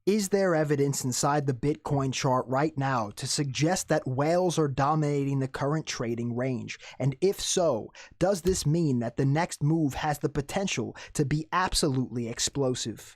Is there evidence inside the Bitcoin chart right now to suggest that whales are dominating the current trading range? And if so, does this mean that the next move has the potential to be absolutely explosive?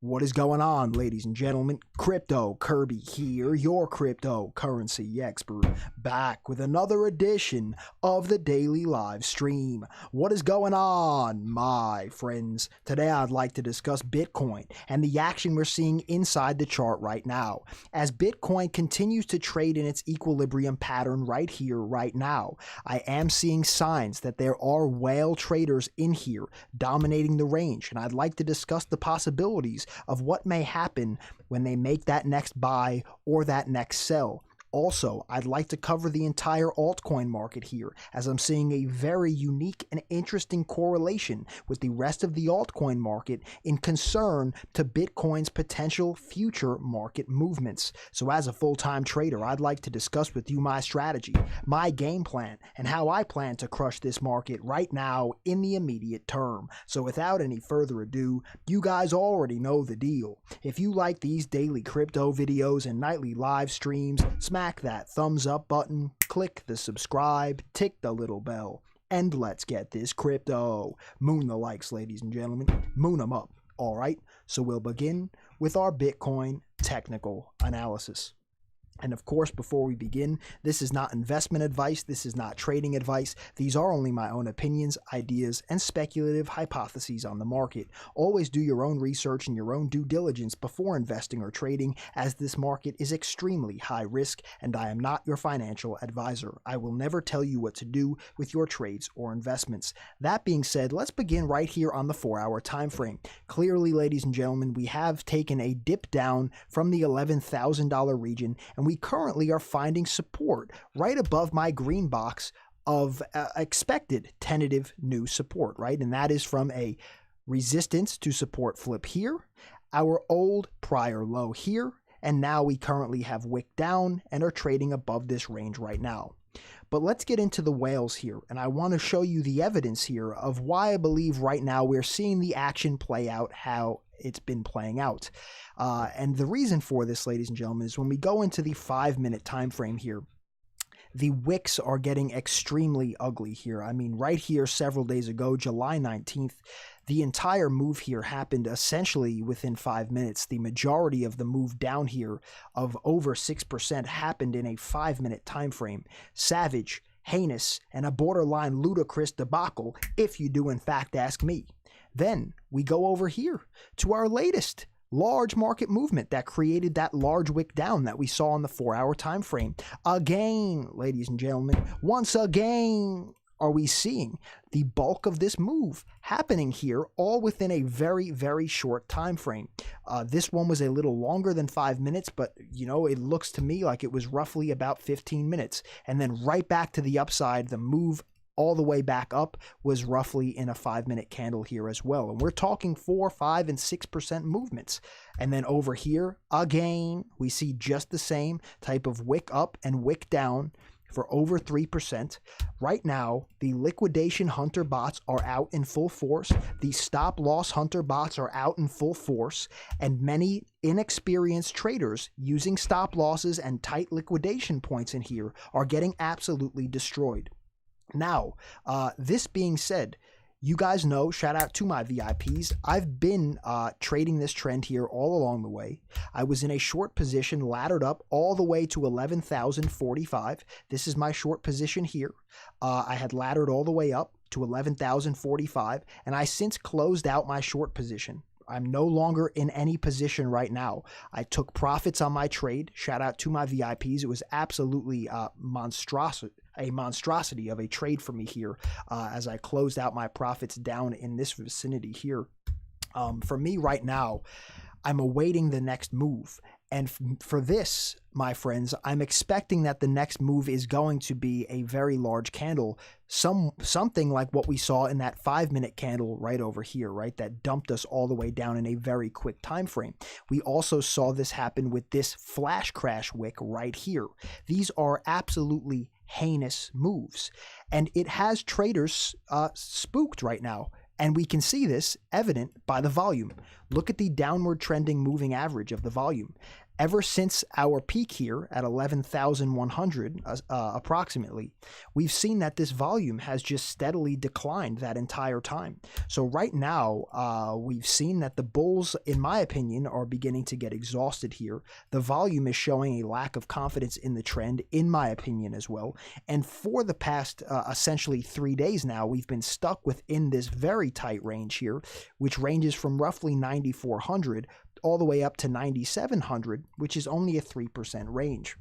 What is going on, ladies and gentlemen? Crypto Kirby here, your cryptocurrency expert, back with another edition of the daily live stream. What is going on, my friends? Today I'd like to discuss Bitcoin and the action we're seeing inside the chart right now. As Bitcoin continues to trade in its equilibrium pattern right here, right now, I am seeing signs that there are whale traders in here dominating the range, and I'd like to discuss the possibilities of what may happen when they make that next buy or that next sell. Also, I'd like to cover the entire altcoin market here, as I'm seeing a very unique and interesting correlation with the rest of the altcoin market in concern to Bitcoin's potential future market movements. So as a full-time trader, I'd like to discuss with you my strategy, my game plan, and how I plan to crush this market right now in the immediate term. So without any further ado, you guys already know the deal. If you like these daily crypto videos and nightly live streams, smash that thumbs up button, click the subscribe, tick the little bell, and let's get this crypto. Moon the likes, ladies and gentlemen. Moon them up. All right, so we'll begin with our Bitcoin technical analysis. And of course, before we begin, this is not investment advice, this is not trading advice. These are only my own opinions, ideas, and speculative hypotheses on the market. Always do your own research and your own due diligence before investing or trading, as this market is extremely high risk, and I am not your financial advisor. I will never tell you what to do with your trades or investments. That being said, let's begin right here on the 4-hour time frame. Clearly, ladies and gentlemen, we have taken a dip down from the $11,000 region, and we currently are finding support right above my green box of expected tentative new support, right? And that is from a resistance to support flip here, our old prior low here, and now we currently have wick down and are trading above this range right now. But let's get into the whales here, and I want to show you the evidence here of why I believe right now we're seeing the action play out how it's been playing out. And the reason for this, ladies and gentlemen, is when we go into the 5-minute time frame here, the wicks are getting extremely ugly here. I mean, right here several days ago, July 19th, the entire move here happened essentially within 5 minutes. The majority of the move down here of over 6% happened in a 5-minute time frame. Savage, heinous, and a borderline ludicrous debacle, if you do in fact ask me. Then we go over here to our latest large market movement that created that large wick down that we saw on the 4-hour time frame. Again, ladies and gentlemen, once again are we seeing the bulk of this move happening here all within a very, very short time frame. This one was a little longer than 5 minutes, but you know, it looks to me like it was roughly about 15 minutes. And then right back to the upside, the move all the way back up was roughly in a 5-minute candle here as well. And we're talking 4, 5, and 6% movements. And then over here, again, we see just the same type of wick up and wick down for over 3%. Right now, the liquidation hunter bots are out in full force. The stop loss hunter bots are out in full force. And many inexperienced traders using stop losses and tight liquidation points in here are getting absolutely destroyed. Now, this being said, you guys know, shout out to my VIPs, I've been trading this trend here all along the way. I was in a short position, laddered up all the way to 11,045. This is my short position here. I had laddered all the way up to 11,045, and I since closed out my short position. I'm no longer in any position right now. I took profits on my trade. Shout out to my VIPs. It was absolutely a monstrosity of a trade for me here as I closed out my profits down in this vicinity here. For me right now, I'm awaiting the next move. And for this, my friends, I'm expecting that the next move is going to be a very large candle, something like what we saw in that 5-minute candle right over here, right? That dumped us all the way down in a very quick time frame. We also saw this happen with this flash crash wick right here. These are absolutely heinous moves, and it has traders spooked right now. And we can see this evident by the volume. Look at the downward trending moving average of the volume. Ever since our peak here at 11,100 approximately, we've seen that this volume has just steadily declined that entire time. So right now, we've seen that the bulls, in my opinion, are beginning to get exhausted here. The volume is showing a lack of confidence in the trend, in my opinion, as well. And for the past essentially 3 days now, we've been stuck within this very tight range here, which ranges from roughly 9,400 all the way up to 9,700, which is only a 3% range.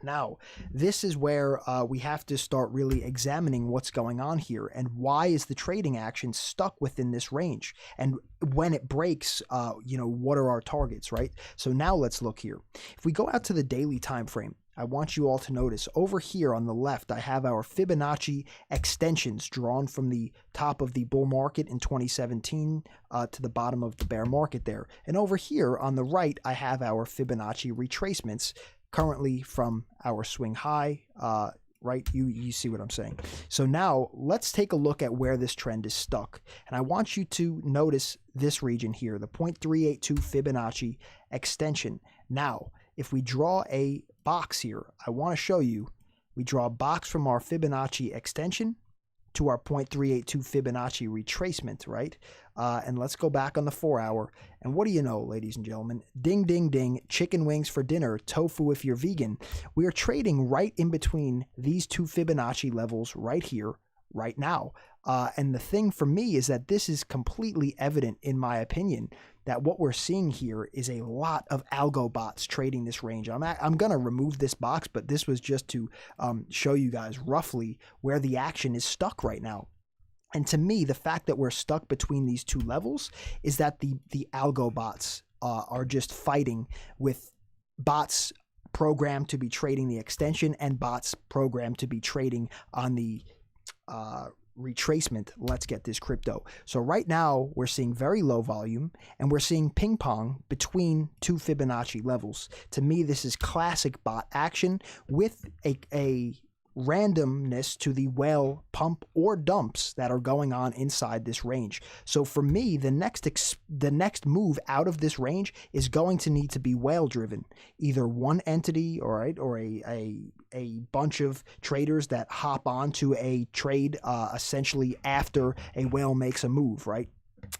Now, this is where we have to start really examining what's going on here and why is the trading action stuck within this range, and when it breaks, what are our targets, right? So now let's look here. If we go out to the daily time frame, I want you all to notice over here on the left, I have our Fibonacci extensions drawn from the top of the bull market in 2017 to the bottom of the bear market there. And over here on the right, I have our Fibonacci retracements currently from our swing high, right? You see what I'm saying. So now let's take a look at where this trend is stuck. And I want you to notice this region here, the 0.382 Fibonacci extension. Now, if we draw a box here, I want to show you, we draw a box from our Fibonacci extension to our 0.382 Fibonacci retracement, right? And let's go back on the 4-hour. And what do you know, ladies and gentlemen? Ding, ding, ding. Chicken wings for dinner. Tofu if you're vegan. We are trading right in between these two Fibonacci levels right here, right now. And the thing for me is that this is completely evident, in my opinion, that what we're seeing here is a lot of algo bots trading this range. I'm going to remove this box, but this was just to show you guys roughly where the action is stuck right now. And to me, the fact that we're stuck between these two levels is that the algo bots are just fighting with bots programmed to be trading the extension and bots programmed to be trading on the retracement. Let's get this crypto. So right now we're seeing very low volume and we're seeing ping pong between two Fibonacci levels. To me, this is classic bot action with a randomness to the whale pump or dumps that are going on inside this range. So for me, the next move out of this range is going to need to be whale driven, either one entity, all right, or a bunch of traders that hop onto a trade essentially after a whale makes a move, right?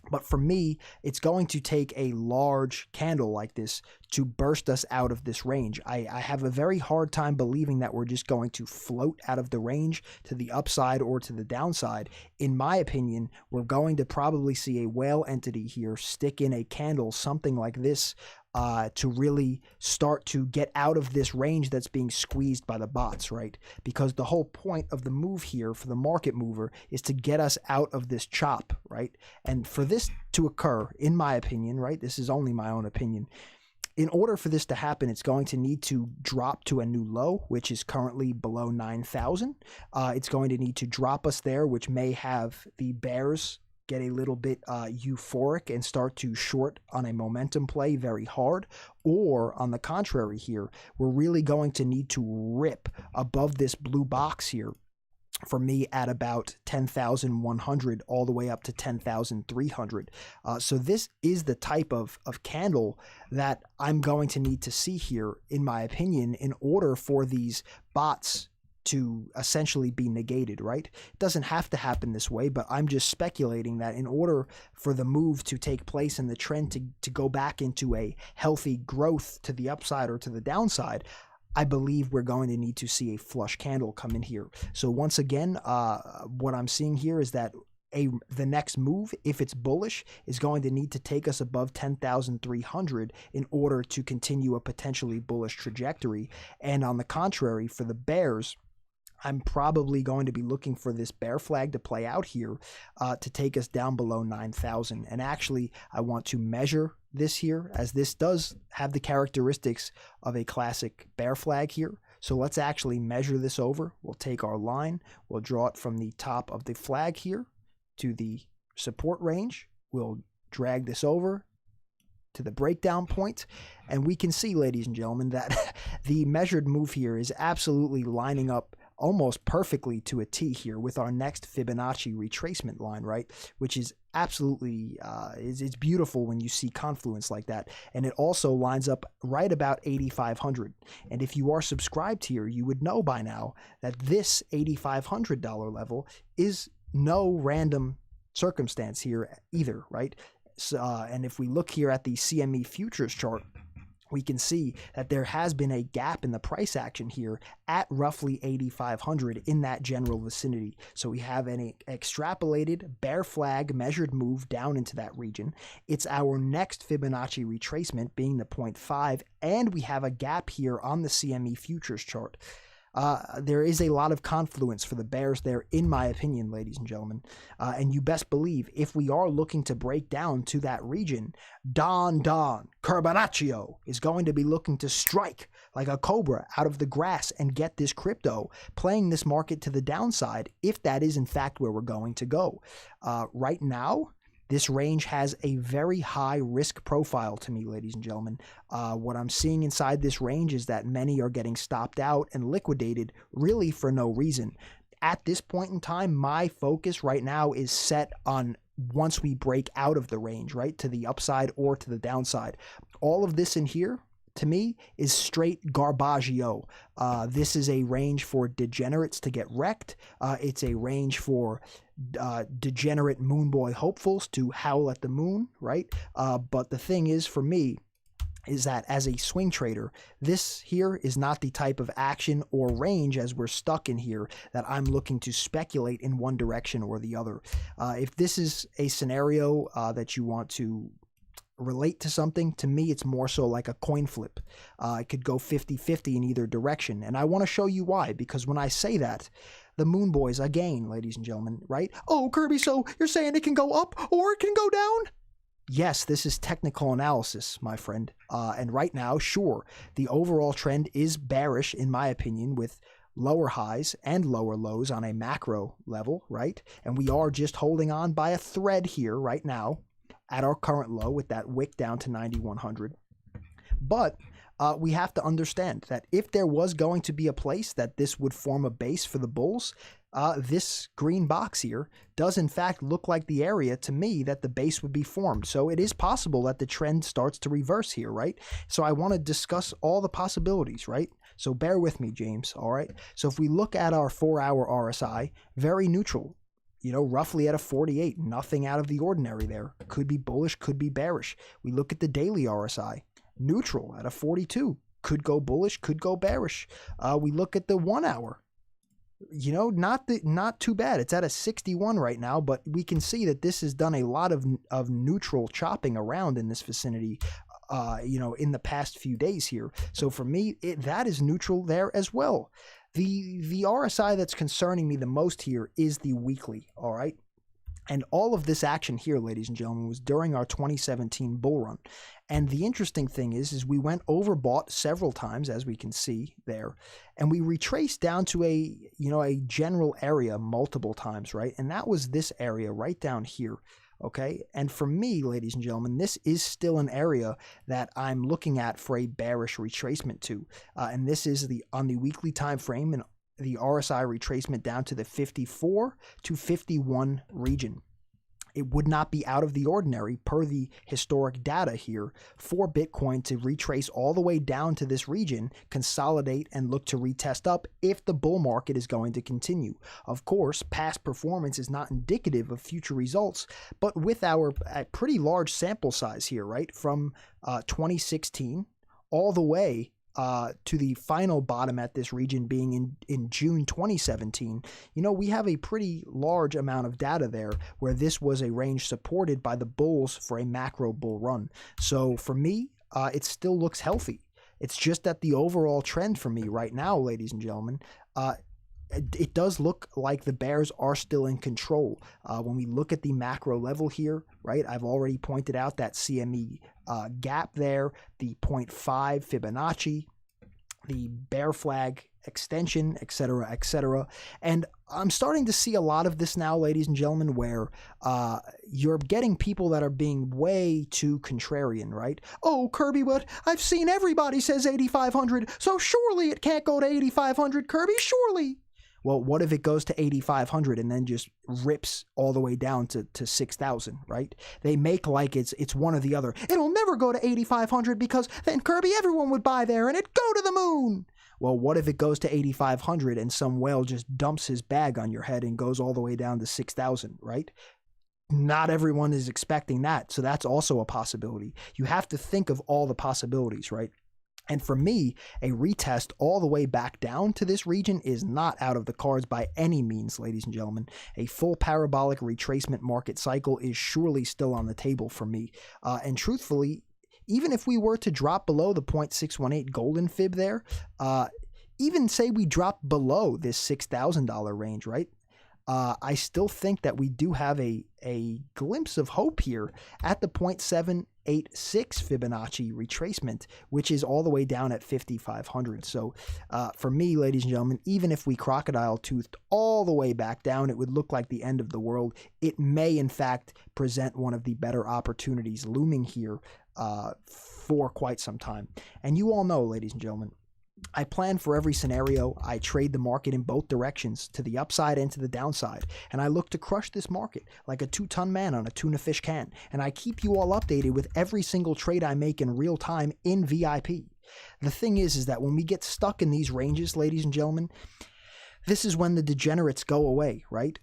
But for me, it's going to take a large candle like this to burst us out of this range. I have a very hard time believing that we're just going to float out of the range to the upside or to the downside. In my opinion, we're going to probably see a whale entity here stick in a candle, something like this, to really start to get out of this range that's being squeezed by the bots, right? Because the whole point of the move here for the market mover is to get us out of this chop, right? And for this to occur, in my opinion, right, this is only my own opinion, in order for this to happen, it's going to need to drop to a new low, which is currently below 9,000. It's going to need to drop us there, which may have the bears get a little bit euphoric and start to short on a momentum play very hard. Or on the contrary here, we're really going to need to rip above this blue box here, for me at about 10,100 all the way up to 10,300. So this is the type of candle that I'm going to need to see here, in my opinion, in order for these bots to essentially be negated, right? It doesn't have to happen this way, but I'm just speculating that in order for the move to take place and the trend to go back into a healthy growth to the upside or to the downside, I believe we're going to need to see a flush candle come in here. So once again, what I'm seeing here is that the next move, if it's bullish, is going to need to take us above 10,300 in order to continue a potentially bullish trajectory. And on the contrary, for the bears, I'm probably going to be looking for this bear flag to play out here to take us down below 9,000. And actually, I want to measure this here, as this does have the characteristics of a classic bear flag here. So let's actually measure this over. We'll take our line, we'll draw it from the top of the flag here to the support range. We'll drag this over to the breakdown point, and we can see, ladies and gentlemen, that the measured move here is absolutely lining up almost perfectly to a T here with our next Fibonacci retracement line, right? Which is absolutely, it's beautiful when you see confluence like that. And it also lines up right about 8,500. And if you are subscribed here, you would know by now that this $8,500 level is no random circumstance here either, right? So, and if we look here at the CME futures chart, we can see that there has been a gap in the price action here at roughly 8,500 in that general vicinity. So we have an extrapolated bear flag measured move down into that region. It's our next Fibonacci retracement being the 0.5, and we have a gap here on the CME futures chart. There is a lot of confluence for the bears there, in my opinion, ladies and gentlemen. And you best believe if we are looking to break down to that region, Don Carbanaccio is going to be looking to strike like a cobra out of the grass and get this crypto, playing this market to the downside, if that is in fact where we're going to go. Right now, this range has a very high risk profile to me, ladies and gentlemen. What I'm seeing inside this range is that many are getting stopped out and liquidated really for no reason. At this point in time, my focus right now is set on once we break out of the range, right, to the upside or to the downside. All of this in here, to me, is straight garbaggio. This is a range for degenerates to get wrecked. It's a range for degenerate moonboy hopefuls to howl at the moon, right? But the thing is, for me, is that as a swing trader, this here is not the type of action or range, as we're stuck in here, that I'm looking to speculate in one direction or the other. If this is a scenario that you want to relate to something, to me it's more so like a coin flip. It could go 50-50 in either direction, and I want to show you why, because when I say that, the moon boys again, ladies and gentlemen, right? Oh, Kirby, so you're saying it can go up or it can go down? Yes, this is technical analysis, my friend. And right now, sure, the overall trend is bearish, in my opinion, with lower highs and lower lows on a macro level, right? And we are just holding on by a thread here right now at our current low with that wick down to 9,100. But we have to understand that if there was going to be a place that this would form a base for the bulls, this green box here does in fact look like the area to me that the base would be formed. So it is possible that the trend starts to reverse here, right? So I want to discuss all the possibilities, right? So bear with me, James, all right? So if we look at our 4-hour RSI, very neutral, you know, roughly at a 48, nothing out of the ordinary there. Could be bullish, could be bearish. We look at the daily RSI, neutral at a 42, could go bullish, could go bearish. We look at the 1 hour, you know, not too bad. It's at a 61 right now, but we can see that this has done a lot of neutral chopping around in this vicinity, you know, in the past few days here. So for me, that is neutral there as well. The RSI that's concerning me the most here is the weekly, all right? And all of this action here, ladies and gentlemen, was during our 2017 bull run. And the interesting thing is we went overbought several times, as we can see there, and we retraced down to a general area multiple times, right? And that was this area right down here. Okay, and for me, ladies and gentlemen, this is still an area that I'm looking at for a bearish retracement to, and this is on the weekly time frame, and the RSI retracement down to the 54 to 51 region. It would not be out of the ordinary, per the historic data here, for Bitcoin to retrace all the way down to this region, consolidate, and look to retest up if the bull market is going to continue. Of course, past performance is not indicative of future results, but with our pretty large sample size here, right, from 2016 all the way to the final bottom at this region being in June 2017, you know, we have a pretty large amount of data there where this was a range supported by the bulls for a macro bull run. So for me, it still looks healthy. It's just that the overall trend for me right now, ladies and gentlemen, it does look like the bears are still in control. When we look at the macro level here, right, I've already pointed out that CME gap there, the 0.5 Fibonacci, the bear flag extension, etc., etc. And I'm starting to see a lot of this now, ladies and gentlemen, where you're getting people that are being way too contrarian, right? Oh, Kirby, but I've seen everybody says 8,500, so surely it can't go to 8,500, Kirby, surely. Well, what if it goes to 8,500 and then just rips all the way down to 6,000, right? They make like it's one or the other. It'll never go to 8,500 because then, Kirby, everyone would buy there and it'd go to the moon. Well, what if it goes to 8,500 and some whale just dumps his bag on your head and goes all the way down to 6,000, right? Not everyone is expecting that, so that's also a possibility. You have to think of all the possibilities, right? And for me, a retest all the way back down to this region is not out of the cards by any means, ladies and gentlemen. A full parabolic retracement market cycle is surely still on the table for me. And truthfully, even if we were to drop below the 0.618 golden fib there, even say we drop below this $6,000 range, right? I still think that we do have a glimpse of hope here at the 0.786 Fibonacci retracement, which is all the way down at 5,500. So for me, ladies and gentlemen, even if we crocodile toothed all the way back down, it would look like the end of the world. It may, in fact, present one of the better opportunities looming here for quite some time. And you all know, ladies and gentlemen, I plan for every scenario. I trade the market in both directions, to the upside and to the downside. And I look to crush this market like a 2-ton man on a tuna fish can. And I keep you all updated with every single trade I make in real time in VIP. The thing is that when we get stuck in these ranges, ladies and gentlemen, this is when the degenerates go away, right?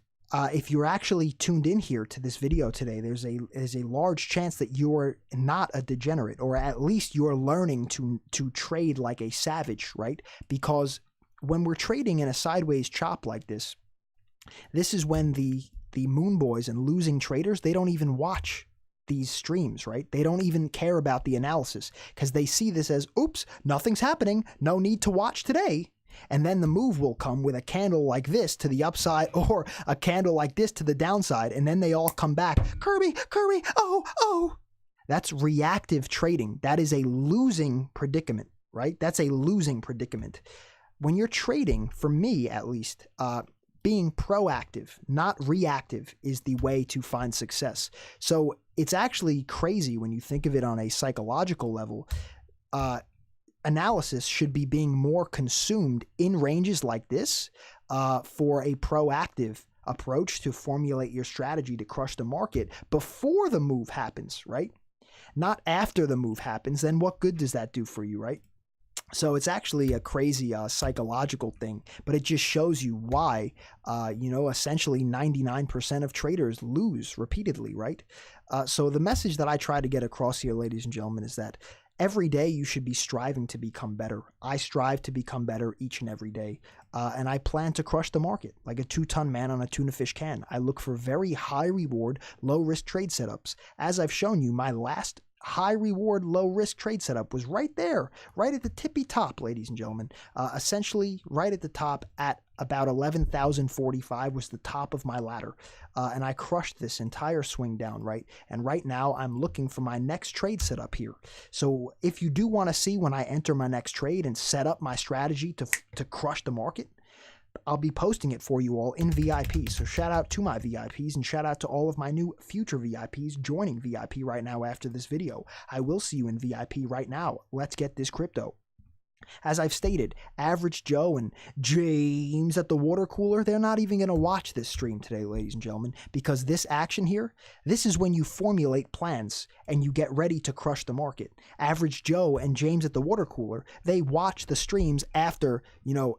If you're actually tuned in here to this video today, there's a large chance that you're not a degenerate, or at least you're learning to trade like a savage, right? Because when we're trading in a sideways chop like this is when the moon boys and losing traders, they don't even watch these streams, right? They don't even care about the analysis because they see this as, oops, nothing's happening, no need to watch today. And then the move will come with a candle like this to the upside or a candle like this to the downside. And then they all come back. Kirby, oh. That's reactive trading. That is a losing predicament, right? That's a losing predicament. When you're trading, for me at least, being proactive, not reactive, is the way to find success. So it's actually crazy when you think of it on a psychological level. Analysis should be being more consumed in ranges like this for a proactive approach to formulate your strategy to crush the market before the move happens, right? Not after the move happens. Then what good does that do for you, right? So it's actually a crazy psychological thing, but it just shows you why, essentially 99% of traders lose repeatedly, right? So the message that I try to get across here, ladies and gentlemen, is that every day you should be striving to become better. I strive to become better each and every day, and I plan to crush the market like a 2-ton man on a tuna fish can. I look for very high reward, low risk trade setups. As I've shown you, my last high reward, low risk trade setup was right there, right at the tippy top, ladies and gentlemen. Essentially right at the top at about 11,045 was the top of my ladder. And I crushed this entire swing down, right? And right now I'm looking for my next trade setup here. So if you do want to see when I enter my next trade and set up my strategy to crush the market, I'll be posting it for you all in VIP. So shout out to my VIPs and shout out to all of my new future VIPs joining VIP right now after this video. I will see you in VIP right now. Let's get this crypto. As I've stated, Average Joe and James at the water cooler, they're not even going to watch this stream today, ladies and gentlemen, because this action here, this is when you formulate plans and you get ready to crush the market. Average Joe and James at the water cooler, they watch the streams after,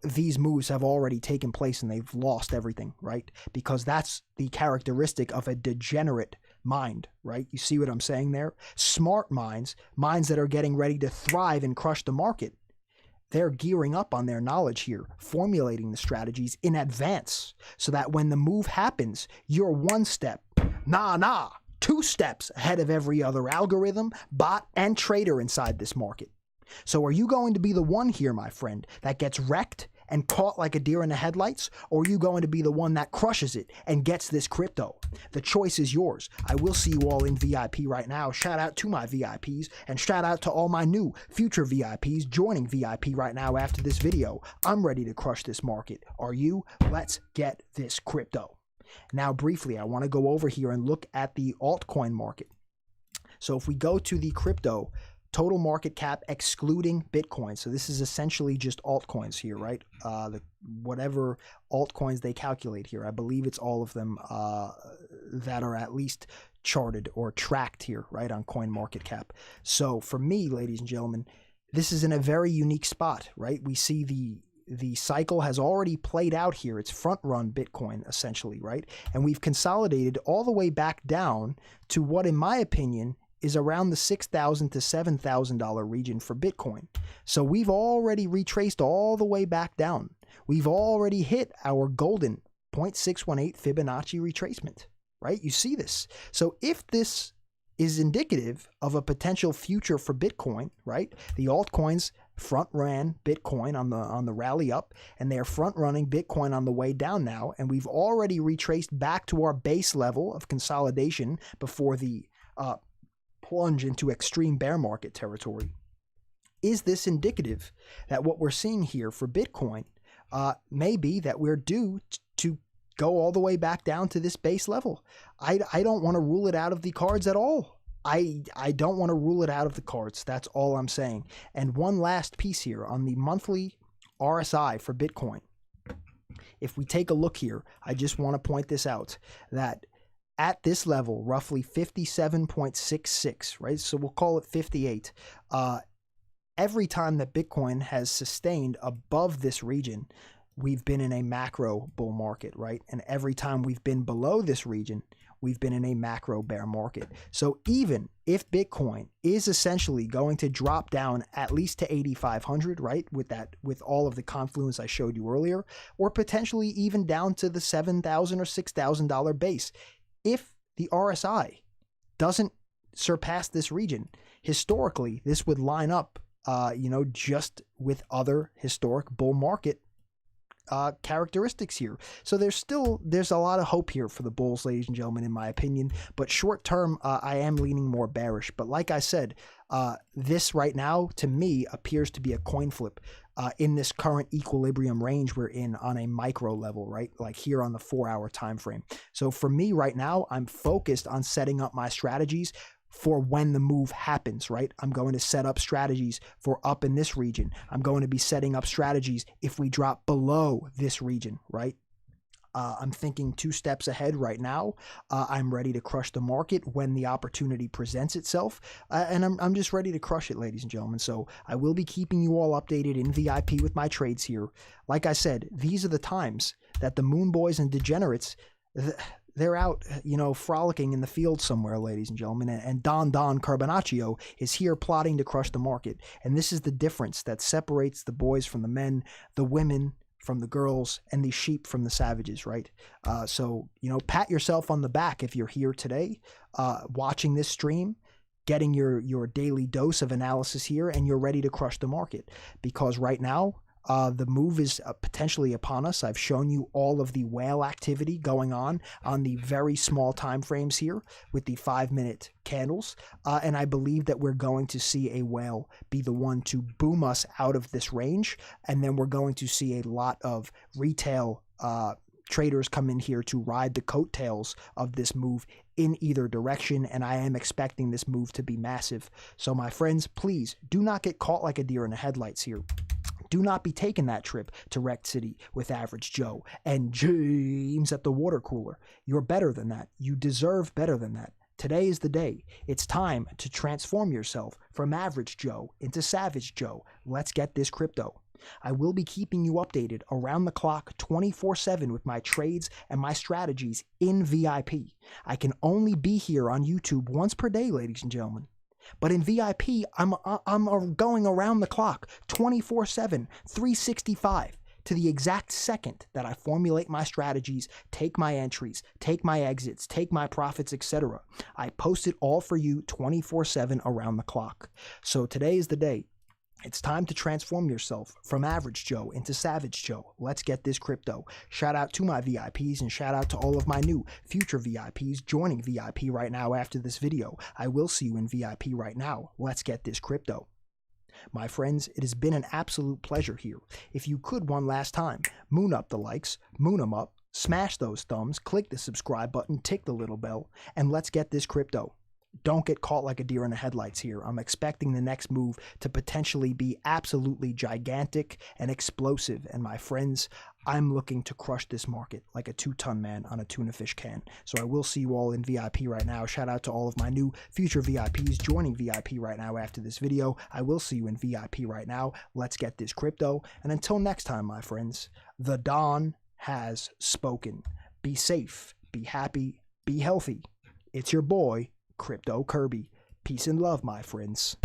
these moves have already taken place and they've lost everything, right? Because that's the characteristic of a degenerate mind, right? You see what I'm saying there? Smart minds that are getting ready to thrive and crush the market, they're gearing up on their knowledge here, formulating the strategies in advance so that when the move happens, you're 1 step, 2 steps ahead of every other algorithm, bot, and trader inside this market. So are you going to be the one here, my friend, that gets wrecked and caught like a deer in the headlights, or are you going to be the one that crushes it and gets this crypto? The choice is yours. I will see you all in VIP right now. Shout out to my VIPs and shout out to all my new future VIPs joining VIP right now after this video. I'm ready to crush this market. Are you? Let's get this crypto. Now, briefly, I want to go over here and look at the altcoin market. So if we go to the crypto total market cap excluding Bitcoin. So this is essentially just altcoins here, right? Whatever altcoins they calculate here. I believe it's all of them that are at least charted or tracked here, right, on CoinMarketCap. So for me, ladies and gentlemen, this is in a very unique spot, right? We see the cycle has already played out here. It's front run Bitcoin essentially, right? And we've consolidated all the way back down to what, in my opinion, is around the $6,000 to $7,000 region for Bitcoin. So we've already retraced all the way back down. We've already hit our golden 0.618 Fibonacci retracement, right? You see this. So if this is indicative of a potential future for Bitcoin, right? The altcoins front ran Bitcoin on the rally up, and they're front running Bitcoin on the way down now. And we've already retraced back to our base level of consolidation before the plunge into extreme bear market territory. Is this indicative that what we're seeing here for Bitcoin may be that we're due to go all the way back down to this base level? I don't want to rule it out of the cards at all. I don't want to rule it out of the cards. That's all I'm saying. And one last piece here on the monthly RSI for Bitcoin. If we take a look here, I just want to point this out, that at this level, roughly 57.66, right? So we'll call it 58. Every time that Bitcoin has sustained above this region, we've been in a macro bull market, right? And every time we've been below this region, we've been in a macro bear market. So even if Bitcoin is essentially going to drop down at least to 8,500, right? With all of the confluence I showed you earlier, or potentially even down to the $7,000 or $6,000 base, if the RSI doesn't surpass this region, historically, this would line up, just with other historic bull market characteristics here. So there's a lot of hope here for the bulls, ladies and gentlemen, in my opinion. But short term, I am leaning more bearish. But like I said, this right now, to me, appears to be a coin flip in this current equilibrium range we're in on a micro level, right? Like here on the 4-hour time frame. So for me right now, I'm focused on setting up my strategies for when the move happens, right? I'm going to set up strategies for up in this region. I'm going to be setting up strategies if we drop below this region, right? I'm thinking 2 steps ahead right now. I'm ready to crush the market when the opportunity presents itself. And I'm just ready to crush it, ladies and gentlemen. So I will be keeping you all updated in VIP with my trades here. Like I said, these are the times that the moon boys and degenerates, they're out, frolicking in the field somewhere, ladies and gentlemen. And Don Carbonaccio is here plotting to crush the market. And this is the difference that separates the boys from the men, the women from the girls, and the sheep from the savages, right? So, pat yourself on the back if you're here today, watching this stream, getting your daily dose of analysis here, and you're ready to crush the market. Because right now, the move is potentially upon us. I've shown you all of the whale activity going on the very small time frames here with the 5-minute candles. And I believe that we're going to see a whale be the one to boom us out of this range. And then we're going to see a lot of retail traders come in here to ride the coattails of this move in either direction, and I am expecting this move to be massive. So my friends, please do not get caught like a deer in the headlights here. Do not be taking that trip to Wrecked City with Average Joe and James at the water cooler. You're better than that. You deserve better than that. Today is the day. It's time to transform yourself from Average Joe into Savage Joe. Let's get this crypto. I will be keeping you updated around the clock 24/7 with my trades and my strategies in VIP. I can only be here on YouTube once per day, ladies and gentlemen. But in VIP, I'm going around the clock 24/7, 365 to the exact second that I formulate my strategies, take my entries, take my exits, take my profits, etc. I post it all for you 24/7 around the clock. So today is the day. It's time to transform yourself from Average Joe into Savage Joe. Let's get this crypto. Shout out to my VIPs and shout out to all of my new future VIPs joining VIP right now after this video. I will see you in VIP right now. Let's get this crypto. My friends, it has been an absolute pleasure here. If you could one last time, moon up the likes, moon them up, smash those thumbs, click the subscribe button, tick the little bell, and let's get this crypto. don't get caught like a deer in the headlights here. I'm expecting the next move to potentially be absolutely gigantic and explosive. And my friends, I'm looking to crush this market like a 2-ton man on a tuna fish can. So I will see you all in VIP right now. Shout out to all of my new future VIPs joining VIP right now after this video. I will see you in VIP right now. Let's get this crypto. And until next time, my friends, the Don has spoken. Be safe, be happy, be healthy. It's your boy, Crypto Kirby. Peace and love, my friends.